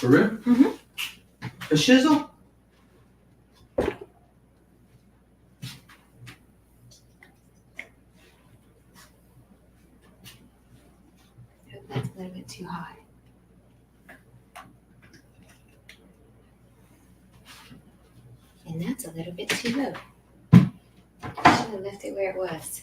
For real? Mm-hmm. A shizzle? That's a little bit too high. And that's a little bit too low. I should have left it where it was.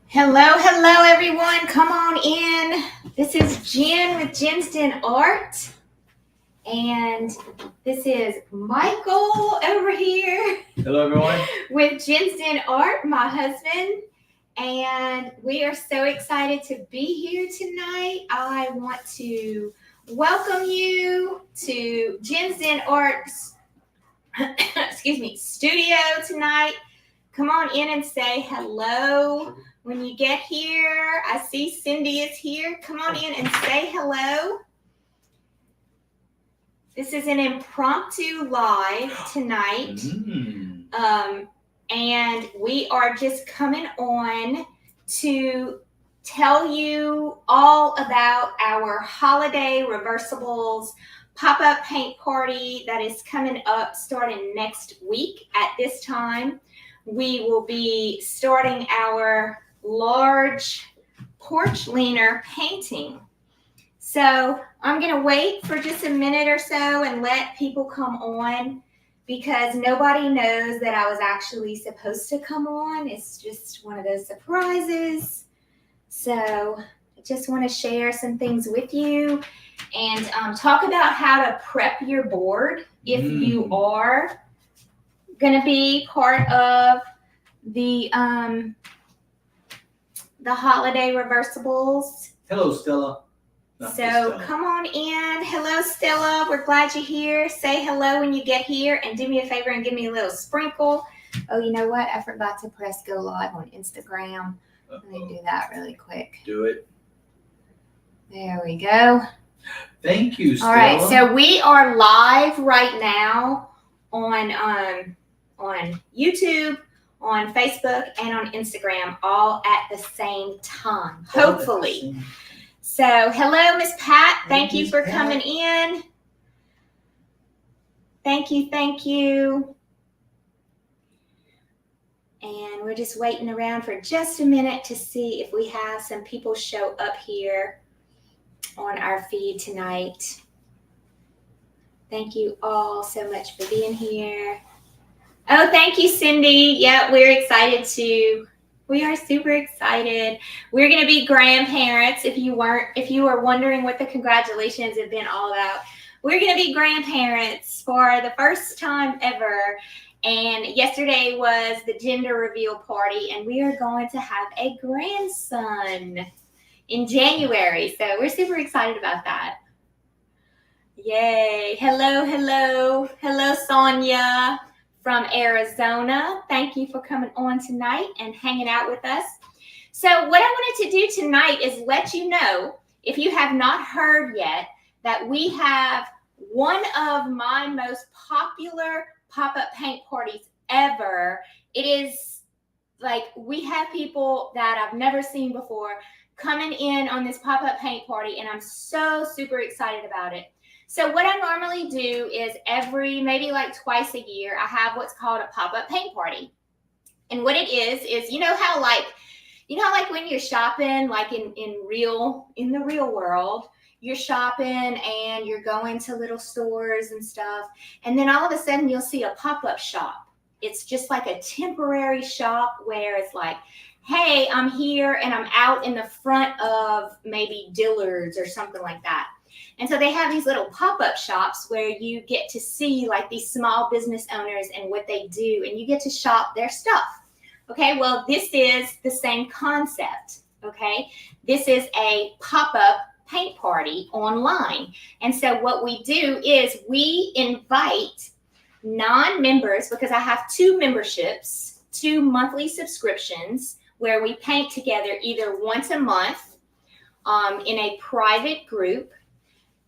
Hello, everyone. Come on in. This is Jen with Jen's Den Art. And this is Michael over here. Hello, everyone. With Jen's Den Art, my husband. And we are so excited to be here tonight. I want to welcome you to Jen's Den Art's studio tonight. Come on in and say hello. When you get here, I see Cindy is here. Come on in and say hello. This is an impromptu live tonight. And we are just coming on to tell you all about our holiday reversibles pop-up paint party that is coming up starting next week at this time. We will be starting our large porch leaner painting. So I'm going to wait for just a minute or so and let people come on, because nobody knows that I was actually supposed to come on. It's just one of those surprises. So I just want to share some things with you and talk about how to prep your board if you are going to be part of the holiday reversibles. Hello, Stella. So come on in. Hello, Stella. We're glad you're here. Say hello when you get here, and do me a favor and give me a little sprinkle. Oh, you know what? I forgot to press go live on Instagram. Let me do that really quick. Do it. There we go. Thank you, Stella. All right, so we are live right now on YouTube, on Facebook, and on Instagram, all at the same time, hopefully. So, hello, Miss Pat. Thank you for coming in. Thank you. And we're just waiting around for just a minute to see if we have some people show up here on our feed tonight. Thank you all so much for being here. Oh, thank you, Cindy. Yeah, we're excited too. We are super excited. We're going to be grandparents. If you were wondering what the congratulations have been all about, we're going to be grandparents for the first time ever. And yesterday was the gender reveal party, and we are going to have a grandson in January. So we're super excited about that. Yay. Hello, Sonia from Arizona. Thank you for coming on tonight and hanging out with us. So what I wanted to do tonight is let you know, if you have not heard yet, that we have one of my most popular pop-up paint parties ever. It is like we have people that I've never seen before coming in on this pop-up paint party, and I'm so super excited about it. So what I normally do is maybe like twice a year, I have what's called a pop-up paint party. And what it is you know how like when you're shopping, like in the real world, you're shopping and you're going to little stores and stuff. And then all of a sudden you'll see a pop-up shop. It's just like a temporary shop where it's like, hey, I'm here and I'm out in the front of maybe Dillard's or something like that. And so they have these little pop-up shops where you get to see like these small business owners and what they do, and you get to shop their stuff. Okay, well, this is the same concept. Okay, this is a pop-up paint party online. And so what we do is we invite non-members, because I have two memberships, 2 monthly subscriptions where we paint together either once a month in a private group,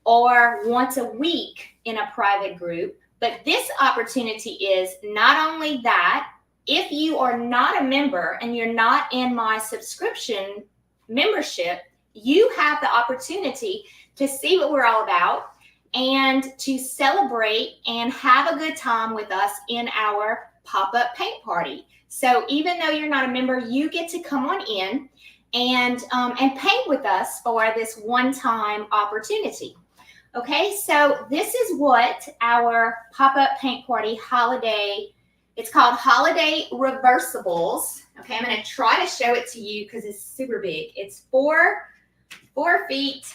or once a week in a private group. But this opportunity is not only that, if you are not a member and you're not in my subscription membership, you have the opportunity to see what we're all about and to celebrate and have a good time with us in our pop-up paint party. So even though you're not a member, you get to come on in and paint with us for this one-time opportunity. Okay, so this is what our pop-up paint party holiday, it's called Holiday Reversibles. Okay, I'm going to try to show it to you because it's super big. It's 4 feet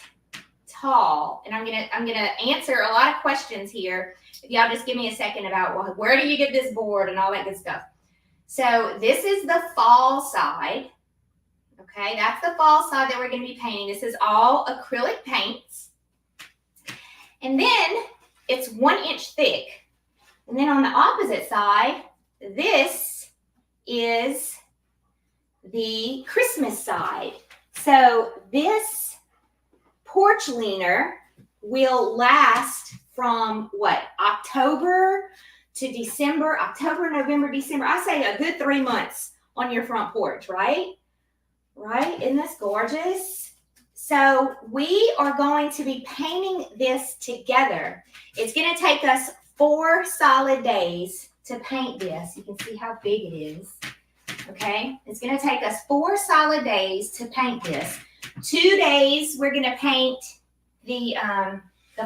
tall, and I'm gonna answer a lot of questions here. If y'all just give me a second about, well, where do you get this board and all that good stuff. So this is the fall side. Okay, that's the fall side that we're going to be painting. This is all acrylic paints. And then it's 1 inch thick. And then on the opposite side, this is the Christmas side. So this porch leaner will last from what? October to December, October, November, December. I say a good 3 months on your front porch, right? Right? Isn't this gorgeous? So we are going to be painting this together. It's going to take us 4 solid days to paint this. You can see how big it is. Okay? It's going to take us 4 solid days to paint this. 2 days we're going to paint the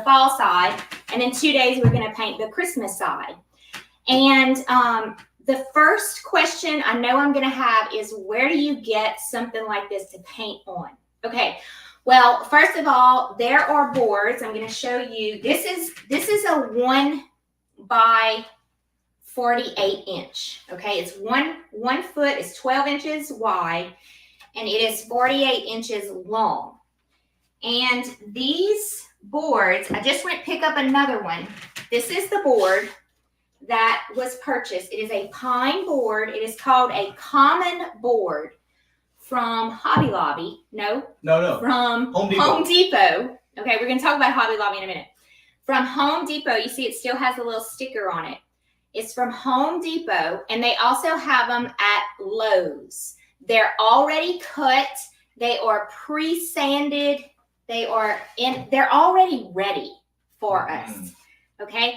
fall side, and then 2 days we're going to paint the Christmas side. And the first question I know I'm going to have is, where do you get something like this to paint on? Okay, well, first of all, there are boards. I'm going to show you. This is a 1 by 48 inch. Okay, it's one foot is 12 inches wide, and it is 48 inches long. And these boards, I just went pick up another one. This is the board that was purchased. It is a pine board. It is called a common board from Hobby Lobby. No, from Home Depot. Okay, we're going to talk about Hobby Lobby in a minute. From Home Depot, you see it still has a little sticker on it. It's from Home Depot, and they also have them at Lowe's. They're already cut. They are pre-sanded. They're already ready for us. Okay.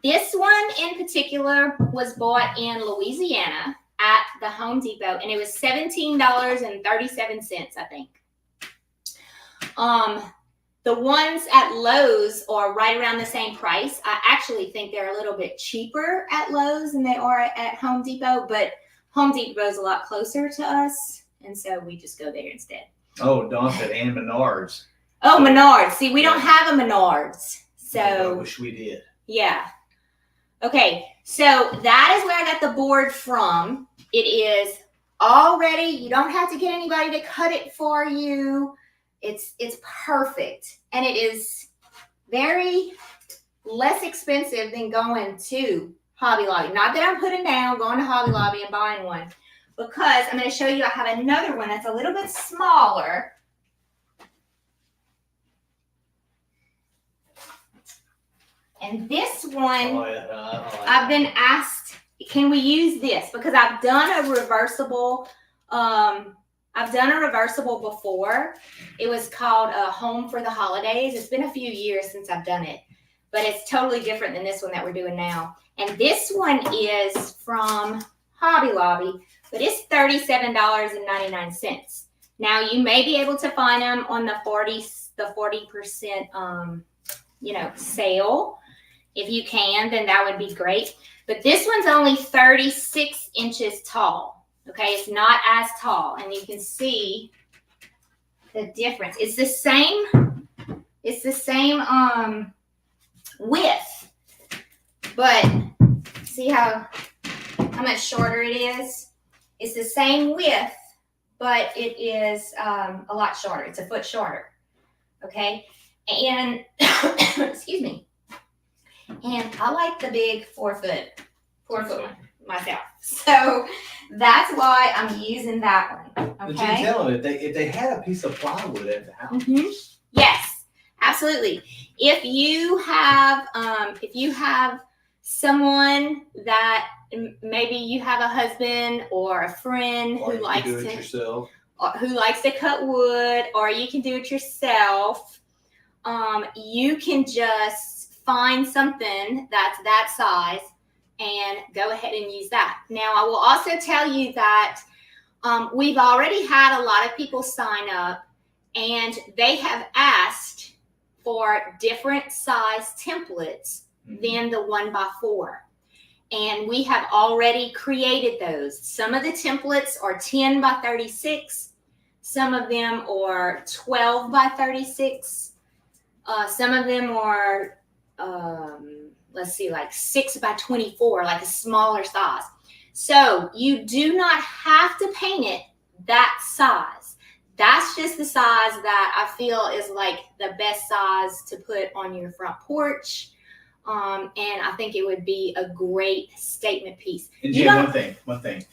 This one in particular was bought in Louisiana at the Home Depot, and it was $17.37, I think. The ones at Lowe's are right around the same price. I actually think they're a little bit cheaper at Lowe's than they are at Home Depot, but Home Depot is a lot closer to us, and so we just go there instead. Oh, Dawn said, and Menards. Oh, Menards. See, we don't have a Menards. So I wish we did. Yeah. Okay, so that is where I got the board from. It is all ready. You don't have to get anybody to cut it for you. It's perfect. And it is very less expensive than going to Hobby Lobby. Not that I'm putting down going to Hobby Lobby and buying one, because I'm going to show you I have another one that's a little bit smaller. And this one, I've been asked, can we use this? Because I've done a reversible. I've done a reversible before. It was called Home for the Holidays. It's been a few years since I've done it, but it's totally different than this one that we're doing now. And this one is from Hobby Lobby, but it's $37.99. Now you may be able to find them on the 40% sale. If you can, then that would be great. But this one's only 36 inches tall. Okay, it's not as tall, and you can see the difference. It's the same width, but see how much shorter it is? It's the same width, but it is a lot shorter. It's a foot shorter. Okay, and excuse me. And I like the big 4 foot one myself. So that's why I'm using that one. Okay. But you tell them if they had a piece of plywood at the house. Mm-hmm. Yes, absolutely. If you have someone that maybe you have a husband or a friend Or who likes do it to, yourself. who likes to cut wood, or you can do it yourself. You can just find something that's that size and go ahead and use that. Now, I will also tell you that we've already had a lot of people sign up, and they have asked for different size templates than the 1x4. And we have already created those. Some of the templates are 10 by 36. Some of them are 12 by 36. Some of them are, like 6 by 24, like a smaller size. So you do not have to paint it that size. That's just the size that I feel is like the best size to put on your front porch. And I think it would be a great statement piece. And Jim, one thing.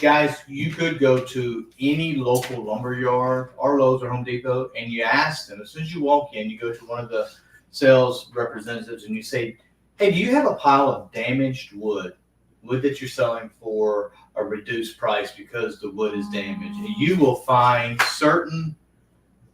Guys, you could go to any local lumber yard or Lowe's or Home Depot, and you ask them, as soon as you walk in, you go to one of the sales representatives and you say, hey, do you have a pile of damaged wood that you're selling for a reduced price because the wood is damaged? And you will find certain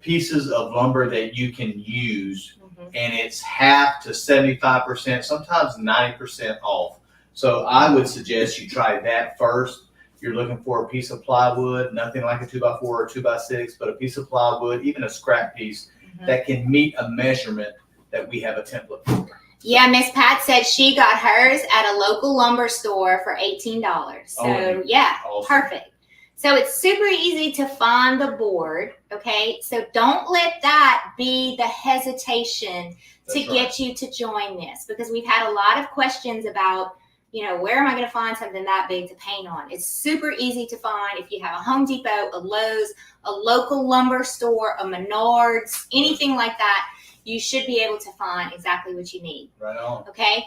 pieces of lumber that you can use, and it's half to 75%, sometimes 90% off. So I would suggest you try that first. You're looking for a piece of plywood, nothing like a 2x4 or 2x6, but a piece of plywood, even a scrap piece that can meet a measurement that we have a template for. Yeah, Miss Pat said she got hers at a local lumber store for $18. So yeah, awesome. Perfect. So it's super easy to find the board, okay? So don't let that be the hesitation to get you to join this, because we've had a lot of questions about, where am I going to find something that big to paint on? It's super easy to find. If you have a Home Depot, a Lowe's, a local lumber store, a Menards, anything like that, you should be able to find exactly what you need. Right on. Okay?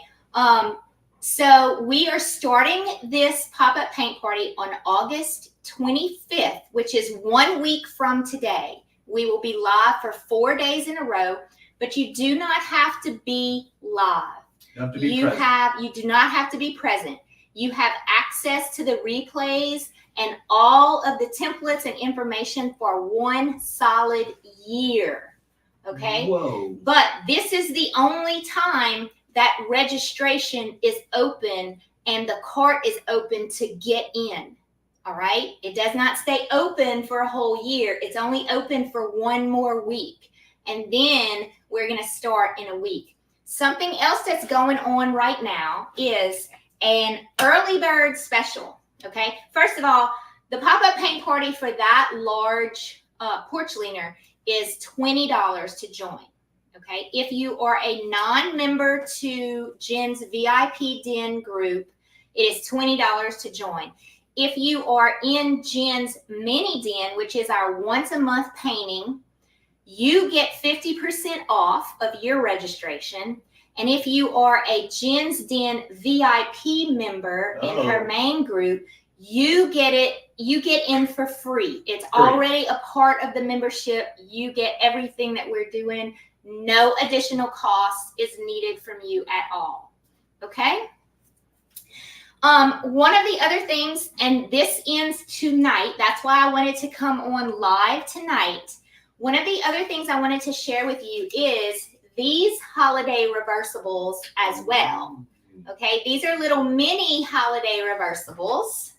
So we are starting this pop-up paint party on August 25th, which is 1 week from today. We will be live for 4 days in a row, but you do not have to be live. You do not have to be present. You have access to the replays and all of the templates and information for 1 solid year. Okay? Whoa. But this is the only time that registration is open and the cart is open to get in. All right? It does not stay open for a whole year. It's only open for 1 more week. And then we're going to start in a week. Something else that's going on right now is an early bird special. Okay? First of all, the pop-up paint party for that large porch leaner is $20 to join. Okay? If you are a non-member to Jen's VIP Den group, it is $20 to join. If you are in Jen's mini den, which is our once a month painting, you get 50% off of your registration. And if you are a Jen's Den VIP member in her main group, you get in for free. It's already a part of the membership. You get everything that we're doing. No additional cost is needed from you at all. Okay? One of the other things, and this ends tonight, that's why I wanted to come on live tonight. One of the other things I wanted to share with you is these holiday reversibles as well. Okay, these are little mini holiday reversibles.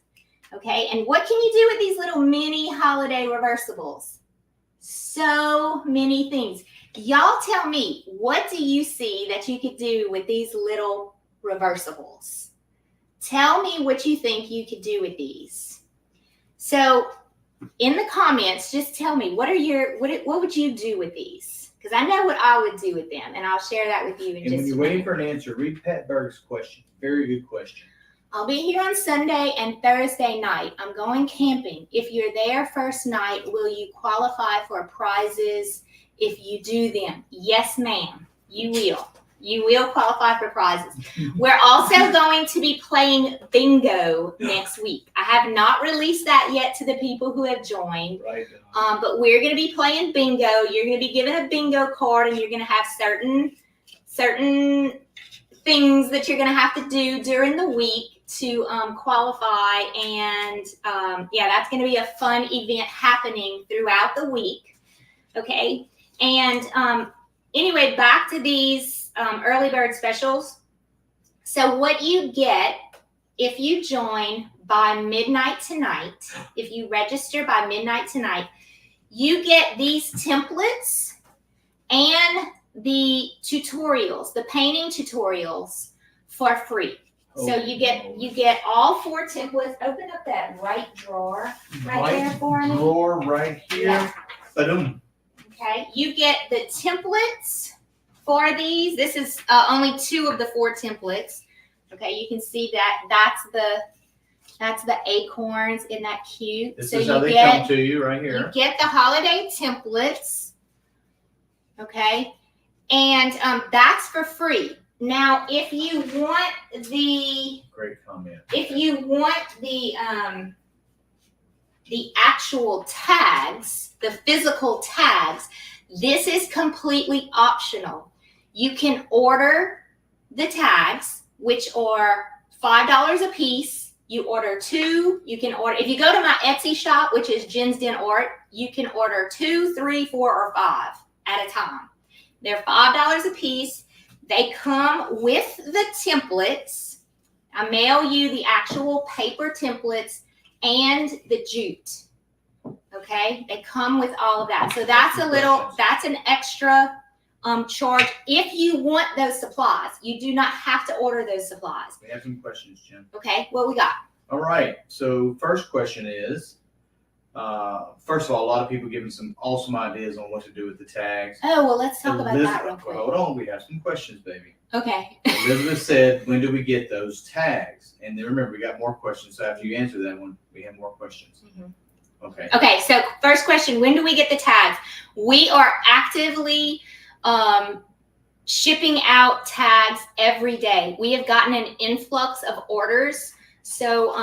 Okay, and what can you do with these little mini holiday reversibles? So many things. Y'all tell me, what do you see that you could do with these little reversibles? Tell me what you think you could do with these. So in the comments, just tell me, what would you do with these? Because I know what I would do with them, and I'll share that with you in just a minute. And when you're waiting for an answer, read Pat Berg's question. Very good question. I'll be here on Sunday and Thursday night. I'm going camping. If you're there first night, will you qualify for prizes if you do them? Yes, ma'am. You will. You will qualify for prizes. We're also going to be playing bingo next week. I have not released that yet to the people who have joined. Right. But we're going to be playing bingo. You're going to be given a bingo card, and you're going to have certain things that you're going to have to do during the week to qualify, and that's going to be a fun event happening throughout the week. Okay, and anyway, back to these early bird specials. So what you get if you join by midnight tonight, if you register by midnight tonight, you get these templates and the tutorials, the painting tutorials for free. So you get all 4 templates. Open up that right drawer right there for me. Drawer right here. Yeah. Ba-dum. Okay, you get the templates for these. This is only 2 of the 4 templates. Okay, you can see that that's the acorns. Isn't that cute? This is how they come to you right here. You get the holiday templates. Okay, and that's for free. Now, if you want the great comment. If you want the actual tags, the physical tags, this is completely optional. You can order the tags, which are $5 a piece. You order 2. You can order, if you go to my Etsy shop, which is Jen's Den Art, you can order 2, 3, 4, or 5 at a time. They're $5 a piece. They come with the templates. I mail you the actual paper templates and the jute. Okay, they come with all of that. So that's an extra charge if you want those supplies. You do not have to order those supplies. We have some questions, Jim. Okay, what we got? All right. So first question is, first of all, a lot of people giving some awesome ideas on what to do with the tags. Oh, well, let's talk about that real quick. Hold on, we have some questions, baby. Okay. Elizabeth said, when do we get those tags? And then remember, we got more questions. So after you answer that one, we have more questions. Mm-hmm. Okay. Okay, so first question, when do we get the tags? We are actively shipping out tags every day. We have gotten an influx of orders. So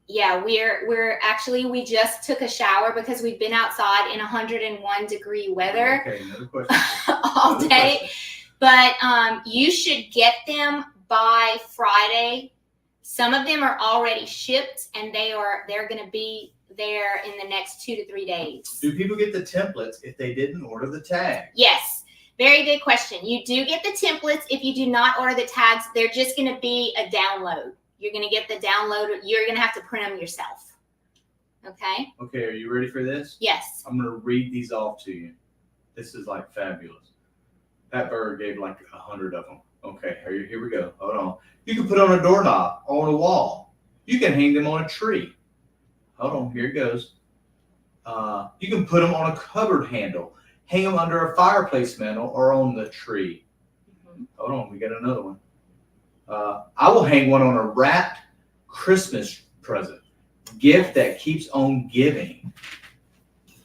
we're actually, we just took a shower because we've been outside in 101-degree weather. Okay, another question. all day. But you should get them by Friday. Some of them are already shipped, and they're going to be there in the next 2 to 3 days. Do people get the templates if they didn't order the tag? Yes. Very good question. You do get the templates. If you do not order the tags, they're just going to be a download. You're going to get the download. You're going to have to print them yourself. Okay? Okay, are you ready for this? Yes. I'm going to read these off to you. This is like fabulous. Pat Berger gave like 100 of them. Okay, here we go. Hold on. You can put on a doorknob or on a wall. You can hang them on a tree. Hold on, here it goes. You can put them on a cupboard handle. Hang them under a fireplace mantle or on the tree. Mm-hmm. Hold on, we got another one. I will hang one on a wrapped Christmas present. Gift that keeps on giving.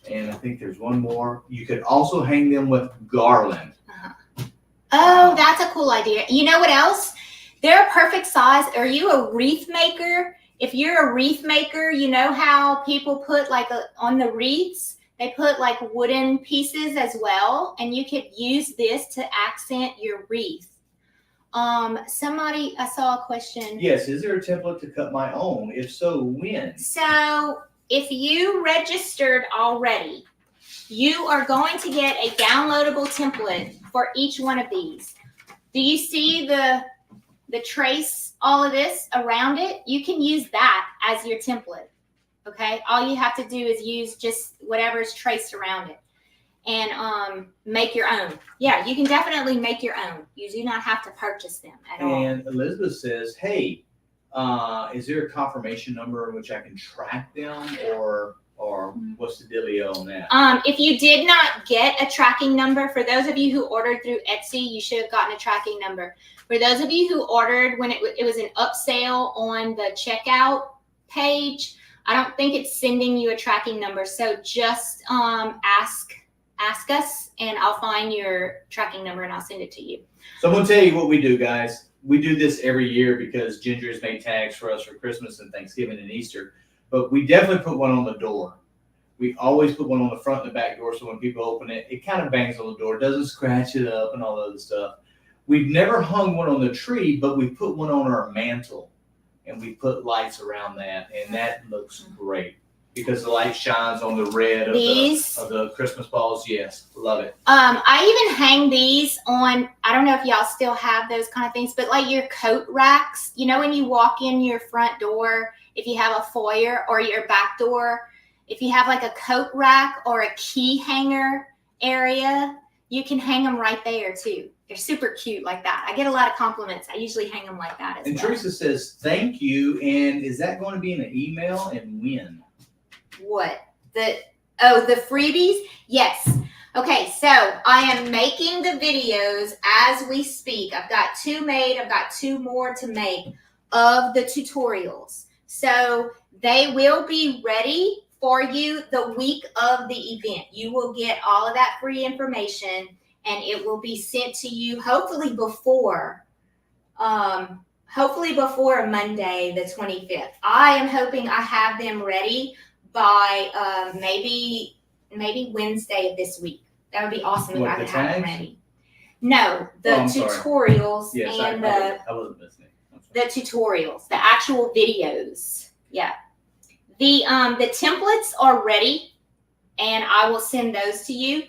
And I think there's one more. You could also hang them with garland. Uh-huh. Oh, that's a cool idea. You know what else? They're a perfect size. Are you a wreath maker? If you're a wreath maker, you know how people put on the wreaths, they put like wooden pieces as well. And you could use this to accent your wreath. I saw a question. Yes, is there a template to cut my own? If so, when? So if you registered already, you are going to get a downloadable template for each one of these. Do you see the trace, all of this around it? You can use that as your template. Okay, all you have to do is use just whatever is traced around it and make your own. Yeah, you can definitely make your own. You do not have to purchase them at all. And Elizabeth says, hey, is there a confirmation number in which I can track them, or what's the dealio on that? If you did not get a tracking number, for those of you who ordered through Etsy, you should have gotten a tracking number. For those of you who ordered when it was an upsell on the checkout page, I don't think it's sending you a tracking number. So just ask us, and I'll find your tracking number and I'll send it to you. So I'm going to tell you what we do, guys. We do this every year because Ginger has made tags for us for Christmas and Thanksgiving and Easter. But we definitely put one on the door. We always put one on the front and the back door, so when people open it, it kind of bangs on the door, doesn't scratch it up and all that other stuff. We've never hung one on the tree, but we put one on our mantle. and we put lights around that, and that looks great because the light shines on the red of the Christmas balls. Yes, love it. I even hang these on, I don't know if y'all still have those kind of things, but like your coat racks, you know, when you walk in your front door, if you have a foyer, or your back door, if you have like a coat rack or a key hanger area, you can hang them right there too. They're super cute like that. I get a lot of compliments. I usually hang them like that as well. And Teresa says, thank you. And is that going to be in an email, and when? What? The freebies? Yes. Okay, so I am making the videos as we speak. I've got 2 made. I've got 2 more to make of the tutorials. So they will be ready for you the week of the event. You will get all of that free information, and it will be sent to you hopefully before Monday the 25th. I am hoping I have them ready by maybe Wednesday of this week. That would be awesome if I could have them ready. No, the tutorials. Yes, and I wasn't listening. The tutorials, the actual videos. Yeah. The templates are ready, and I will send those to you.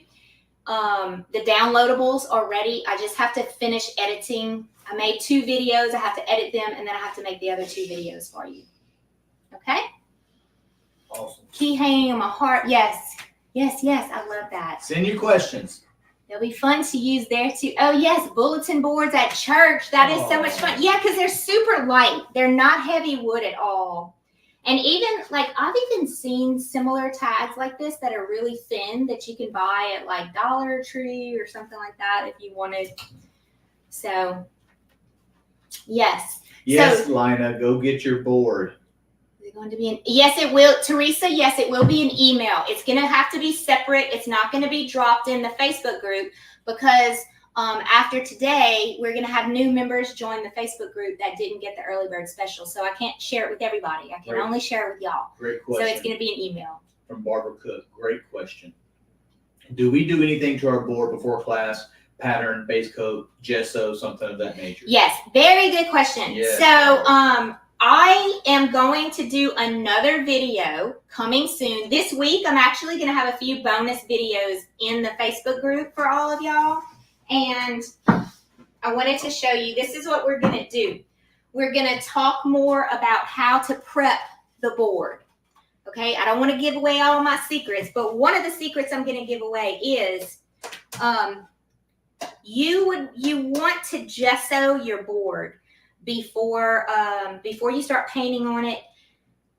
The downloadables are ready. I just have to finish editing. I made 2 videos. I have to edit them, and then I have to make the other 2 videos for you. Okay? Awesome. Key hanging on my heart. Yes. I love that. Send your questions. They'll be fun to use there too. Oh yes, bulletin boards at church. That is so much fun. Yeah, because they're super light. They're not heavy wood at all. And even like I've even seen similar tags like this that are really thin that you can buy at like Dollar Tree or something like that if you wanted. So yes. Yes, so, Lina, go get your board. Is it going to be yes, it will. Teresa, yes, it will be an email. It's going to have to be separate. It's not going to be dropped in the Facebook group because after today, we're going to have new members join the Facebook group that didn't get the early bird special. So I can't share it with everybody. I can only share it with y'all. Great question. So it's going to be an email. From Barbara Cook. Great question. Do we do anything to our board before class? Pattern, base coat, gesso, something of that nature? Yes. Very good question. Yes. So I am going to do another video coming soon. This week, I'm actually going to have a few bonus videos in the Facebook group for all of y'all. And I wanted to show you, this is what we're going to do. We're going to talk more about how to prep the board. Okay, I don't want to give away all my secrets, but one of the secrets I'm going to give away is you want to gesso your board before you start painting on it.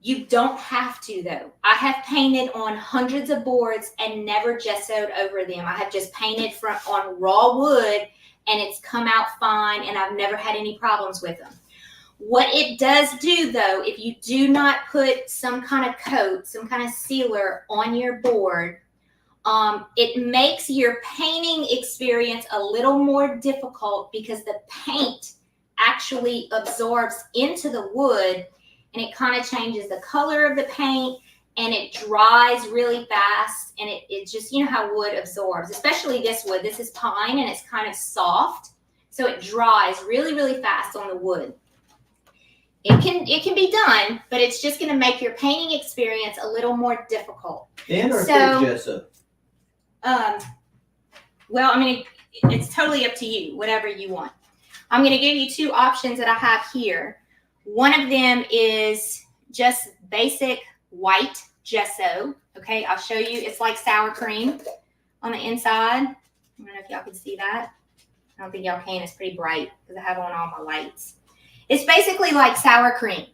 You don't have to, though. I have painted on hundreds of boards and never gessoed over them. I have just painted on raw wood, and it's come out fine, and I've never had any problems with them. What it does do, though, if you do not put some kind of coat, some kind of sealer on your board, it makes your painting experience a little more difficult because the paint actually absorbs into the wood, and it kind of changes the color of the paint, and it dries really fast, and it just, you know how wood absorbs, especially this wood. This is pine, and it's kind of soft, so it dries really, really fast on the wood. It can be done, but it's just going to make your painting experience a little more difficult. Thin or thick gesso? Well, I mean, it's totally up to you, whatever you want. I'm going to give you 2 options that I have here. One of them is just basic white gesso. Okay, I'll show you. It's like sour cream on the inside. I don't know if y'all can see that. I don't think y'all can. It's pretty bright because I have on all my lights. It's basically like sour cream.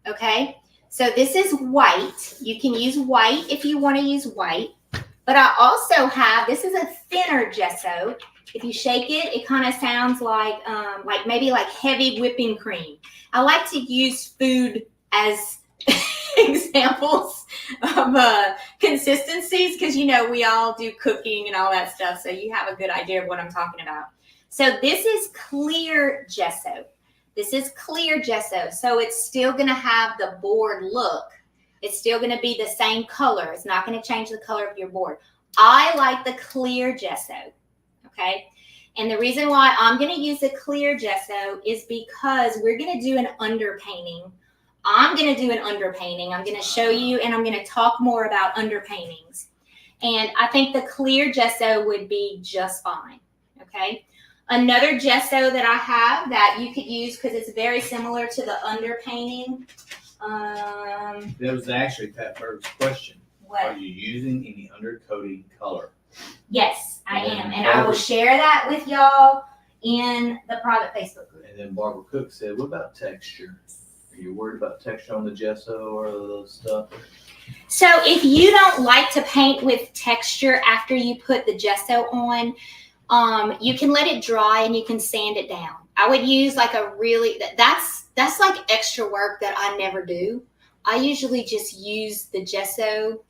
Okay, so this is white. You can use white if you want to use white. But I also have, this is a thinner gesso. If you shake it, it kind of sounds like maybe like heavy whipping cream. I like to use food as examples of consistencies because, you know, we all do cooking and all that stuff. So you have a good idea of what I'm talking about. So this is clear gesso. This is clear gesso. So it's still going to have the board look. It's still going to be the same color. It's not going to change the color of your board. I like the clear gesso. Okay. And the reason why I'm going to use the clear gesso is because we're going to do an underpainting I'm going to do an underpainting. I'm going to show you, and I'm going to talk more about underpaintings. And I think the clear gesso would be just fine, okay? Another gesso that I have that you could use because it's very similar to the underpainting. That was actually Pat Bird's question. What? Are you using any undercoating color? Yes, I am. And I will share that with y'all in the private Facebook group. And then Barbara Cook said, what about texture? Are you worried about texture on the gesso or those stuff? So if you don't like to paint with texture after you put the gesso on, you can let it dry and you can sand it down. I would use like a really, that's like extra work that I never do. I usually just use the gesso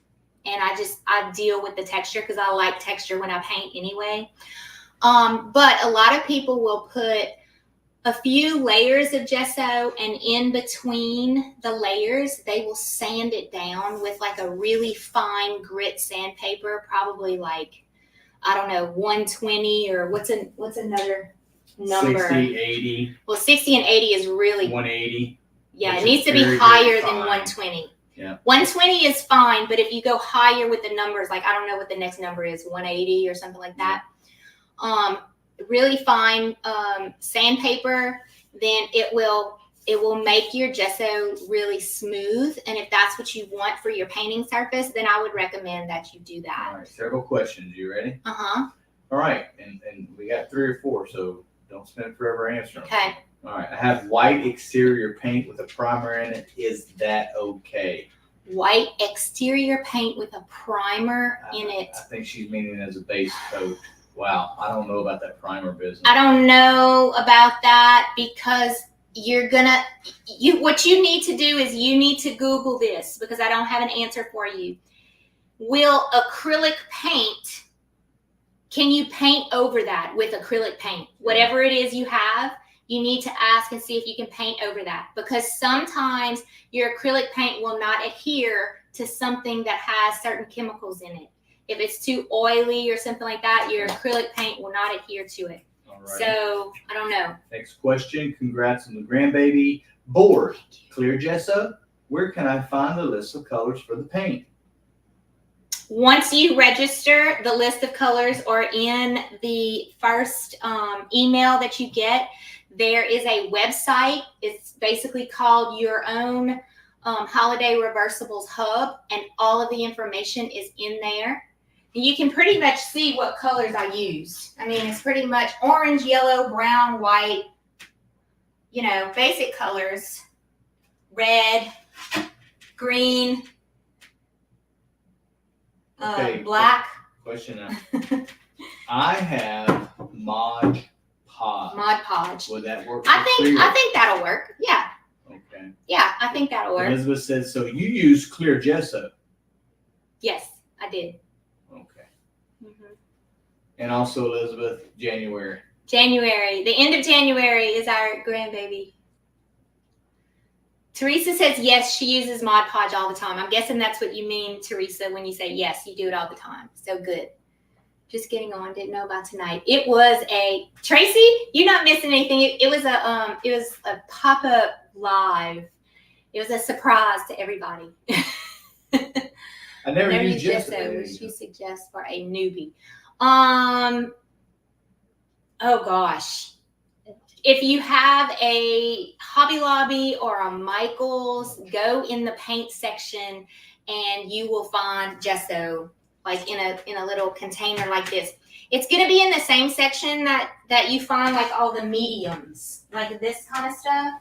and I deal with the texture because I like texture when I paint anyway. But a lot of people will put a few layers of gesso, and in between the layers, they will sand it down with like a really fine grit sandpaper, probably like, I don't know, 120 or what's another number? 60, 80. Well, 60 and 80 is really 180. Yeah, it needs to be higher than 120. Yeah. 120 is fine, but if you go higher with the numbers, like I don't know what the next number is, 180 or something like that. Really fine sandpaper, then it will make your gesso really smooth. And if that's what you want for your painting surface, then I would recommend that you do that. All right, several questions. You ready? Uh-huh. All right, and we got 3 or 4, so don't spend forever answering. Okay. All right, I have white exterior paint with a primer in it. Is that okay? White exterior paint with a primer in it. I think she's meaning as a base coat. Wow, I don't know about that primer business. I don't know about that because what you need to do is you need to Google this because I don't have an answer for you. Will acrylic paint, can you paint over that with acrylic paint? Whatever it is you have, you need to ask and see if you can paint over that because sometimes your acrylic paint will not adhere to something that has certain chemicals in it. If it's too oily or something like that, your acrylic paint will not adhere to it. All right. So, I don't know. Next question. Congrats on the grandbaby. Board. Clear gesso. Where can I find the list of colors for the paint? Once you register, the list of colors are in the first email that you get. There is a website. It's basically called Your Own Holiday Reversibles Hub, and all of the information is in there. And you can pretty much see what colors I use. I mean, it's pretty much orange, yellow, brown, white, basic colors, red, green, black. Question now. I have Mod Podge. Mod Podge. Would that work? I think that'll work. Yeah. Okay. Yeah, I think that'll work. Elizabeth says, so you use clear gesso? Yes, I did. Okay. Mm-hmm. And also, Elizabeth, January. The end of January is our grandbaby. Teresa says yes, she uses Mod Podge all the time. I'm guessing that's what you mean, Teresa, when you say yes, you do it all the time. So good. Just getting on. Didn't know about tonight. It was Tracy. You're not missing anything. It was a pop-up live. It was a surprise to everybody. I never used gesso, which you suggest for a newbie. Oh gosh. If you have a Hobby Lobby or a Michaels, go in the paint section and you will find gesso like in a little container like this. It's going to be in the same section that you find like all the mediums, like this kind of stuff.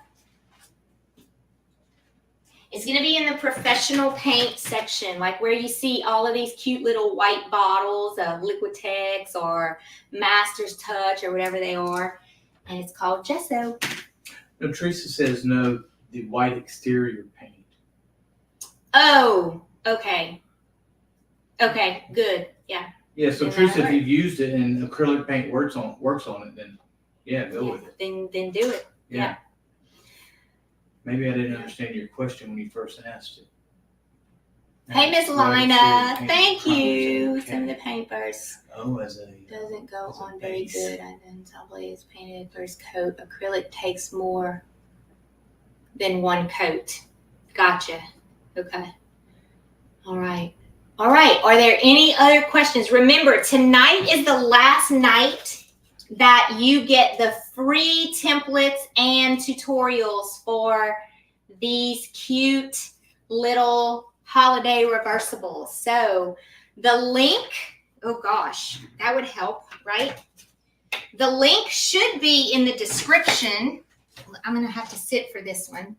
It's going to be in the professional paint section, like where you see all of these cute little white bottles of Liquitex or Master's Touch or whatever they are. And it's called gesso. No, Teresa says no, the white exterior paint. Oh, okay. Okay, good. Yeah. Yeah, so Teresa, if you've used it and acrylic paint works on it, then go with it. Then do it. Yeah. Maybe I didn't understand your question when you first asked it. Hey, Miss Lina, thank you. Some of the paint bursts. Doesn't go on very good. And then probably is painted first coat. Acrylic takes more than one coat. Gotcha. Okay. All right. All right. Are there any other questions? Remember, tonight is the last night that you get the free templates and tutorials for these cute little holiday reversibles. So the link, oh gosh, that would help, right? The link should be in the description. I'm going to have to sit for this one.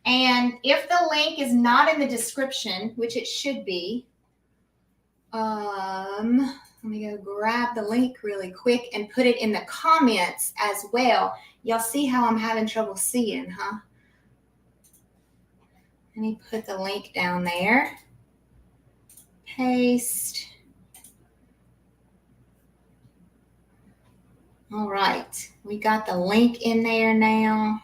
And if the link is not in the description, which it should be, let me go grab the link really quick and put it in the comments as well. Y'all see how I'm having trouble seeing, huh? Let me put the link down there. Paste. All right, we got the link in there now.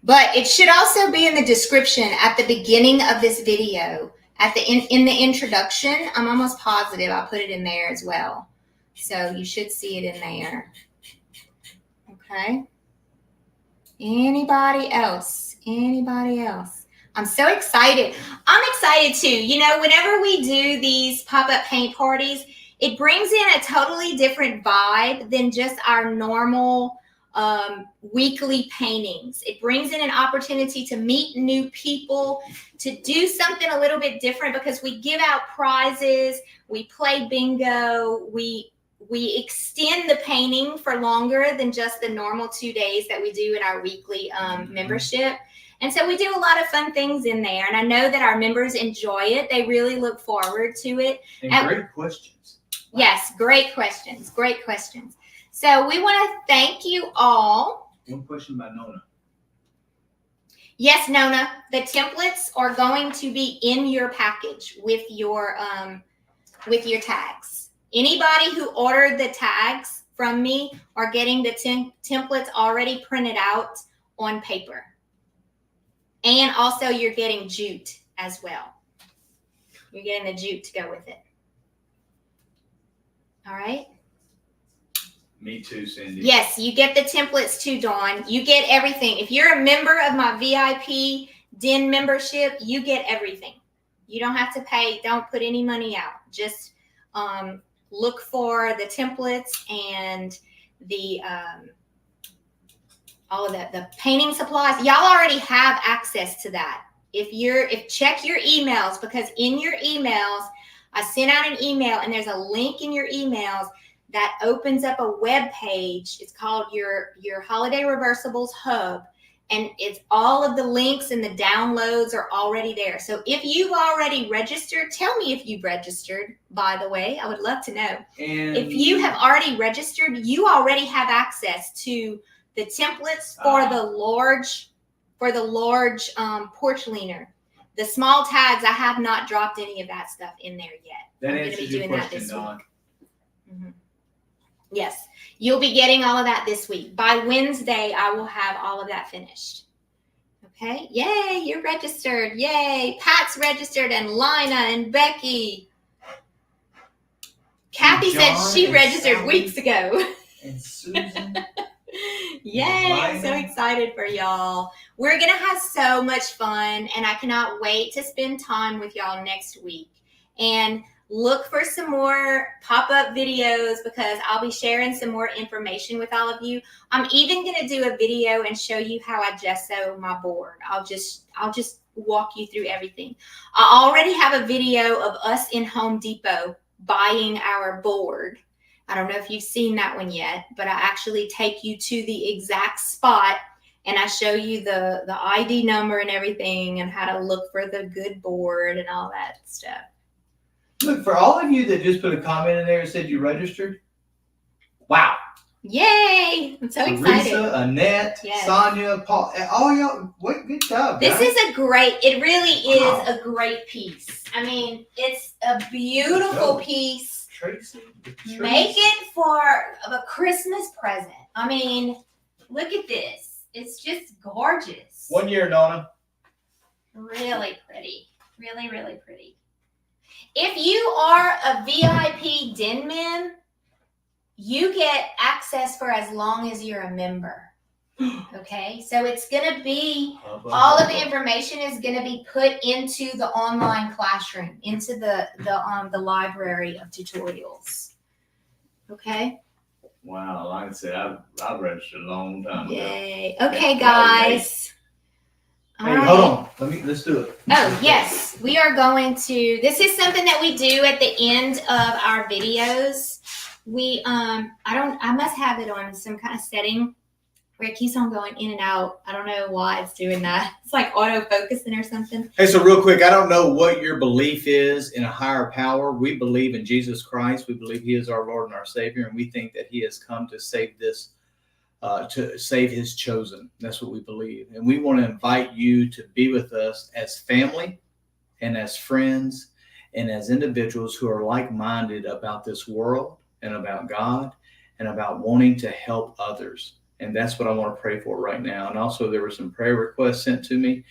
But it should also be in the description at the beginning of this video. At the in the introduction, I'm almost positive I'll put it in there as well. So you should see it in there. Okay. Anybody else? Anybody else? I'm so excited. I'm excited too. You know, whenever we do these pop-up paint parties, it brings in a totally different vibe than just our normal weekly paintings. It brings in an opportunity to meet new people, to do something a little bit different because we give out prizes, we play bingo, we extend the painting for longer than just the normal 2 days that we do in our weekly membership. And so we do a lot of fun things in there. And I know that our members enjoy it. They really look forward to it. And great questions. Wow. Yes, great questions. Great questions. So we want to thank you all. One question by Nona. Yes, Nona, the templates are going to be in your package with your tags. Anybody who ordered the tags from me are getting the templates already printed out on paper. And also you're getting jute as well. You're getting the jute to go with it. All right. Me too, Cindy. Yes, you get the templates too, Dawn. You get everything. If you're a member of my VIP Den membership, you get everything. You don't have to pay. Don't put any money out. Just look for the templates and the all of the painting supplies. Y'all already have access to that. If check your emails, because in your emails, I sent out an email and there's a link in your emails that opens up a web page. It's called your Holiday Reversibles Hub. And it's all of the links and the downloads are already there. So if you've already registered, tell me if you've registered, by the way. I would love to know. And if you have already registered, you already have access to the templates for the large porch leaner. The small tags, I have not dropped any of that stuff in there yet. That answers your question, Dawn. Mm-hmm. Yes, you'll be getting all of that this week. By Wednesday, I will have all of that finished. Okay, yay, you're registered. Yay, Pat's registered, and Lina and Becky. Kathy said she registered Sally weeks ago. And Susan. Yay, I'm so excited for y'all. We're going to have so much fun, and I cannot wait to spend time with y'all next week. And look for some more pop-up videos because I'll be sharing some more information with all of you. I'm even going to do a video and show you how I gesso my board. I'll just walk you through everything. I already have a video of us in Home Depot buying our board. I don't know if you've seen that one yet, but I actually take you to the exact spot and I show you the ID number and everything and how to look for the good board and all that stuff. Look, for all of you that just put a comment in there and said you registered, wow. Yay! I'm so excited. Teresa, Annette, yes. Sonia, Paul, all y'all, what good job, This guys. Is it really is a great piece. I mean, it's a beautiful piece. Tracy. Make it for a Christmas present. I mean, look at this. It's just gorgeous. 1 year, Nona. Really pretty. Really, really pretty. If you are a VIP Den Mem, you get access for as long as you're a member. Okay, so it's going to be, all of the information is going to be put into the online classroom, into the library of tutorials. Okay. Wow, like I said, I've registered a long time ago. Yay. Okay, Yeah, guys. Hey, All hold right. on. Let's do it. Oh, yes. We are going to, this is something that we do at the end of our videos. I must have it on some kind of setting where it keeps on going in and out. I don't know why it's doing that. It's like auto focusing or something. Hey, so real quick, I don't know what your belief is in a higher power. We believe in Jesus Christ. We believe he is our Lord and our Savior, and we think that he has come to save to save his chosen. That's what we believe. And we want to invite you to be with us as family and as friends and as individuals who are like-minded about this world and about God and about wanting to help others. And that's what I want to pray for right now. And also there were some prayer requests sent to me,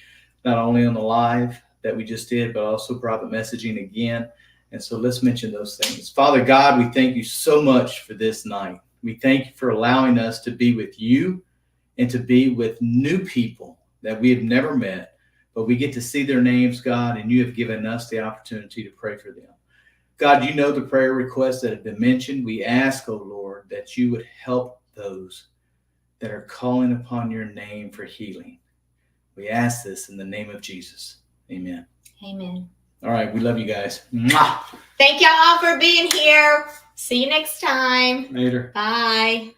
not only on the live that we just did, but also private messaging again. And so let's mention those things. Father God, we thank you so much for this night. We thank you for allowing us to be with you and to be with new people that we have never met, but we get to see their names, God, and you have given us the opportunity to pray for them. God, you know the prayer requests that have been mentioned. We ask, oh Lord, that you would help those that are calling upon your name for healing. We ask this in the name of Jesus. Amen. Amen. All right. We love you guys. Mwah! Thank y'all for being here. See you next time. Later. Bye.